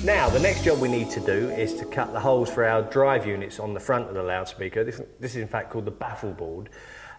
Now, the next job we need to do is to cut the holes for our drive units on the front of the loudspeaker. This is in fact called the baffle board,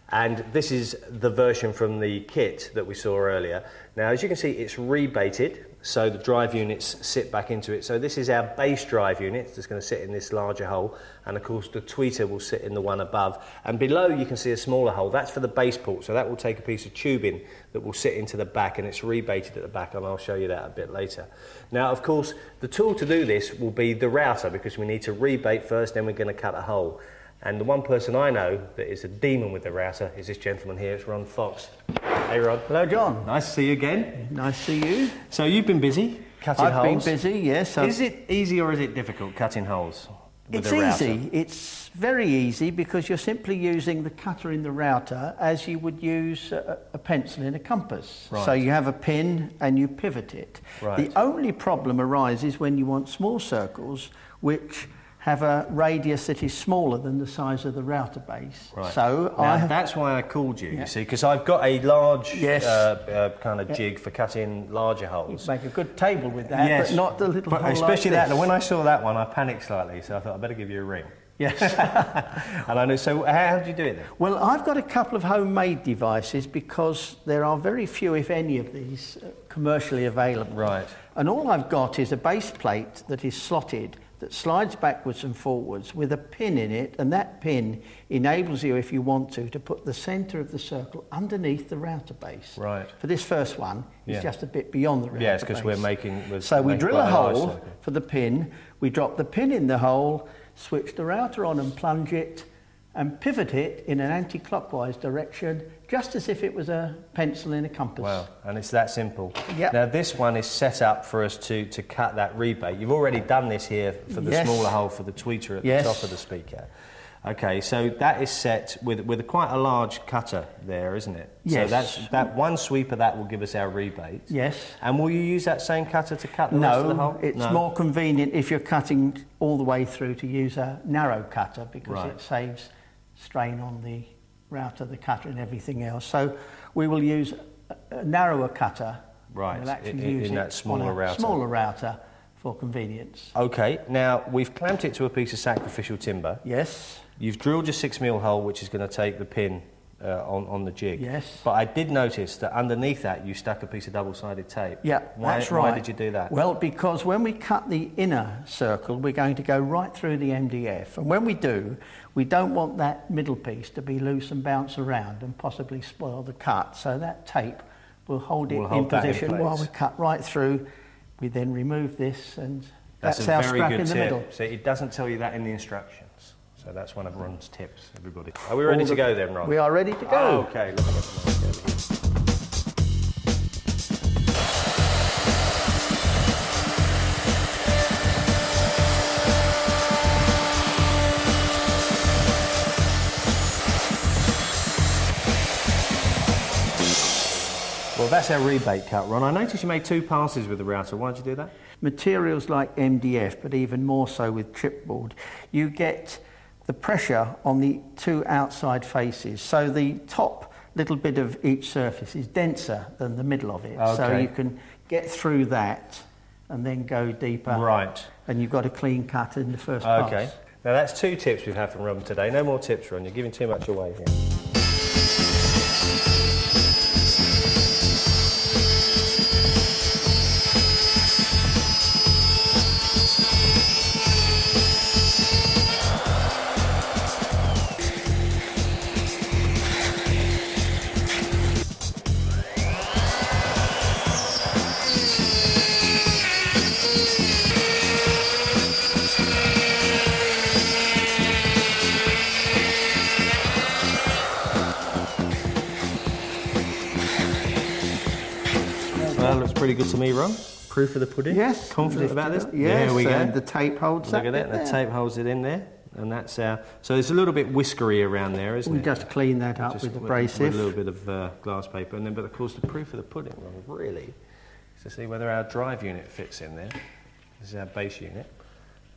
and this is the version from the kit that we saw earlier. Now, as you can see, it's rebaited, so the drive units sit back into it. So this is our base drive unit that's going to sit in this larger hole, and of course the tweeter will sit in the one above. And below you can see a smaller hole. That's for the base port, so that will take a piece of tubing that will sit into the back, and it's rebaited at the back, and I'll show you that a bit later. Now, of course, the tool to do this will be the router, because we need to rebait first, then we're going to cut a hole. And the one person I know that is a demon with the router is this gentleman here. It's Ron Fox. Hey, Ron. Hello, John. Nice to see you again. Nice to see you. So you've been busy cutting holes. I've been busy, yes. Is it easy or is it difficult cutting holes with the router? It's easy. It's very easy because you're simply using the cutter in the router as you would use a pencil in a compass. Right. So you have a pin and you pivot it. Right. The only problem arises when you want small circles which have a radius that is smaller than the size of the router base. Right. So now, that's why I called you, you see, because I've got a large kind of jig for cutting larger holes. You make a good table with that, but not the little hole especially like that. this. And when I saw that one, I panicked slightly, so I thought I'd better give you a ring. Yes. And I know, so how do you do it then? Well, I've got a couple of homemade devices because there are very few, if any, of these commercially available. Right. And all I've got is a base plate that is slotted, that slides backwards and forwards with a pin in it, and that pin enables you, if you want to put the centre of the circle underneath the router base. Right. For this first one, it's just a bit beyond the router base. Yes, because we're making... So we drill a hole for the pin, we drop the pin in the hole, switch the router on and plunge it, and pivot it in an anti-clockwise direction, just as if it was a pencil in a compass. Wow, and it's that simple. Yep. Now this one is set up for us to cut that rebate. You've already done this here for the smaller hole for the tweeter at the top of the speaker. Okay, so that is set with quite a large cutter there, isn't it? Yes. So that one sweep of that will give us our rebate. Yes. And will you use that same cutter to cut the rest of the hole? It's more convenient if you're cutting all the way through to use a narrow cutter because it saves strain on the router, the cutter and everything else. So we will use a narrower cutter. Right, we'll actually use in that smaller router. Smaller router for convenience. Okay, now we've clamped it to a piece of sacrificial timber. Yes. You've drilled your 6mm hole, which is going to take the pin on the jig. Yes. But I did notice that underneath that you stuck a piece of double-sided tape. Yeah, that's right. Why did you do that? Well, because when we cut the inner circle, we're going to go right through the MDF. And when we do, we don't want that middle piece to be loose and bounce around and possibly spoil the cut. So that tape will hold it in position while we cut right through. We then remove this, and that's our scrap in the middle. So it doesn't tell you that in the instructions. So that's one of Ron's tips, everybody. Are we ready to go then, Ron? We are ready to go. Oh, okay. Look at that. Well, that's our rebate cut, Ron. I noticed you made 2 passes with the router. Why did you do that? Materials like MDF, but even more so with chipboard, you get the pressure on the 2 outside faces. So the top little bit of each surface is denser than the middle of it. Okay. So you can get through that and then go deeper. Right. And you've got a clean cut in the first pass. Okay. Now that's 2 tips we've had from Ron today. No more tips, Ron. You're giving too much away here. Well, looks pretty good to me, Ron. Proof of the pudding? Yes. Confident about this? Yes, there we go. And the tape holds Look at that, the tape holds it in there. And that's our... So it's a little bit whiskery around there, isn't it? We just clean that up with abrasive. With a little bit of glass paper. And then, but of course, the proof of the pudding, Ron, really, is to see whether our drive unit fits in there. This is our base unit.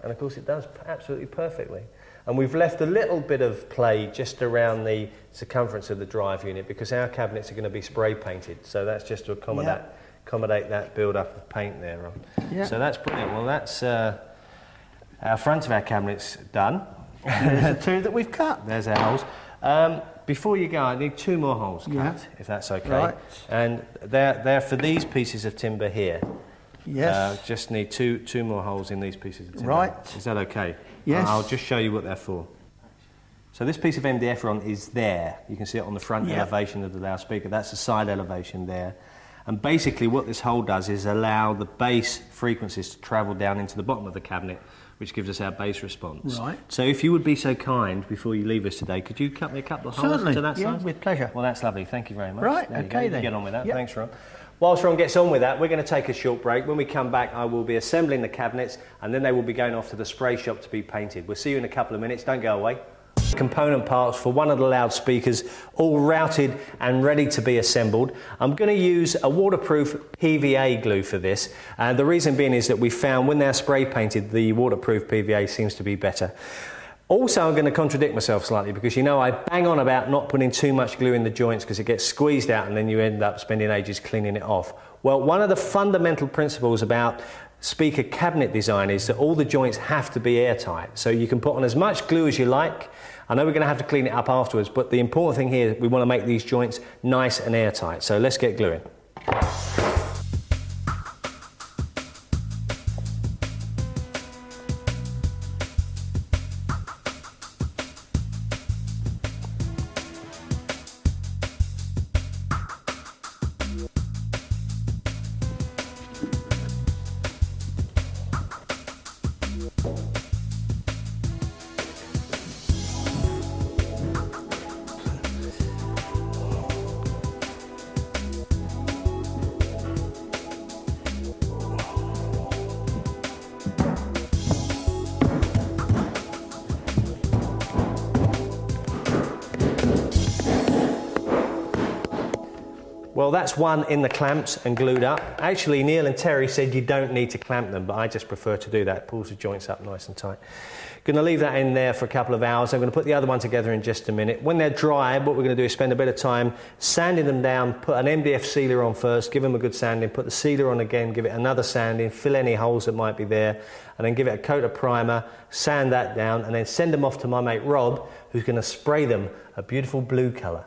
And of course, it does absolutely perfectly. And we've left a little bit of play just around the circumference of the drive unit because our cabinets are going to be spray painted. So that's just to accommodate accommodate that build-up of paint there. Yeah. So that's brilliant. Well, that's our front of our cabinets done. There's the two that we've cut. There's our holes. Before you go, I need 2 more holes cut, if that's okay. Right. And they're for these pieces of timber here. Yes. Just need two more holes in these pieces of timber. Right. Is that okay? Yes. I'll just show you what they're for. So this piece of MDF rod is there. You can see it on the front elevation of the loudspeaker. That's the side elevation there. And basically what this hole does is allow the bass frequencies to travel down into the bottom of the cabinet, which gives us our bass response. Right. So if you would be so kind, before you leave us today, could you cut me a couple of holes to that yeah, size? with pleasure. Well, that's lovely. Thank you very much. Right, there okay then. Get on with that. Yep. Thanks, Ron. Whilst Ron gets on with that, we're going to take a short break. When we come back, I will be assembling the cabinets, and then they will be going off to the spray shop to be painted. We'll see you in a couple of minutes. Don't go away. Component parts for one of the loudspeakers, all routed and ready to be assembled. I'm going to use a waterproof PVA glue for this. The reason being is that we found when they're spray painted, the waterproof PVA seems to be better. Also, I'm going to contradict myself slightly because, you know, I bang on about not putting too much glue in the joints because it gets squeezed out and then you end up spending ages cleaning it off. Well, one of the fundamental principles about speaker cabinet design is that all the joints have to be airtight. So you can put on as much glue as you like. I know we're going to have to clean it up afterwards, but the important thing here, we want to make these joints nice and airtight. So let's get gluing. Well, that's one in the clamps and glued up. Actually, Neil and Terry said you don't need to clamp them, but I just prefer to do that. It pulls the joints up nice and tight. Going to leave that in there for a couple of hours. I'm going to put the other one together in just a minute. When they're dry, what we're going to do is spend a bit of time sanding them down, put an MDF sealer on first, give them a good sanding, put the sealer on again, give it another sanding, fill any holes that might be there, and then give it a coat of primer, sand that down, and then send them off to my mate Rob, who's going to spray them a beautiful blue colour.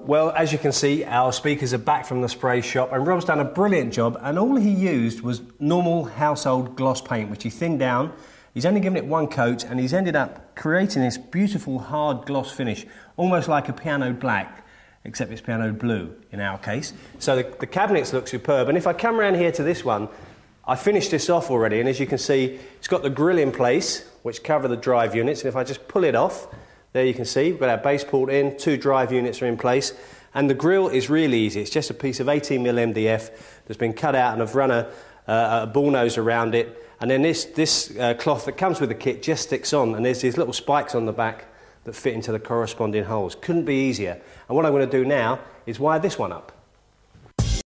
Well, as you can see, our speakers are back from the spray shop and Rob's done a brilliant job, and all he used was normal household gloss paint, which he thinned down. He's only given it one coat and he's ended up creating this beautiful hard gloss finish, almost like a piano black, except it's piano blue in our case. So the cabinets look superb, and if I come around here to this one, I finished this off already, and as you can see, it's got the grill in place, which cover the drive units, and if I just pull it off, there you can see, we've got our base pulled in, 2 drive units are in place, and the grill is really easy. It's just a piece of 18mm MDF that's been cut out, and I've run a bull nose around it, and then this cloth that comes with the kit just sticks on, and there's these little spikes on the back that fit into the corresponding holes. Couldn't be easier. And what I'm going to do now is wire this one up.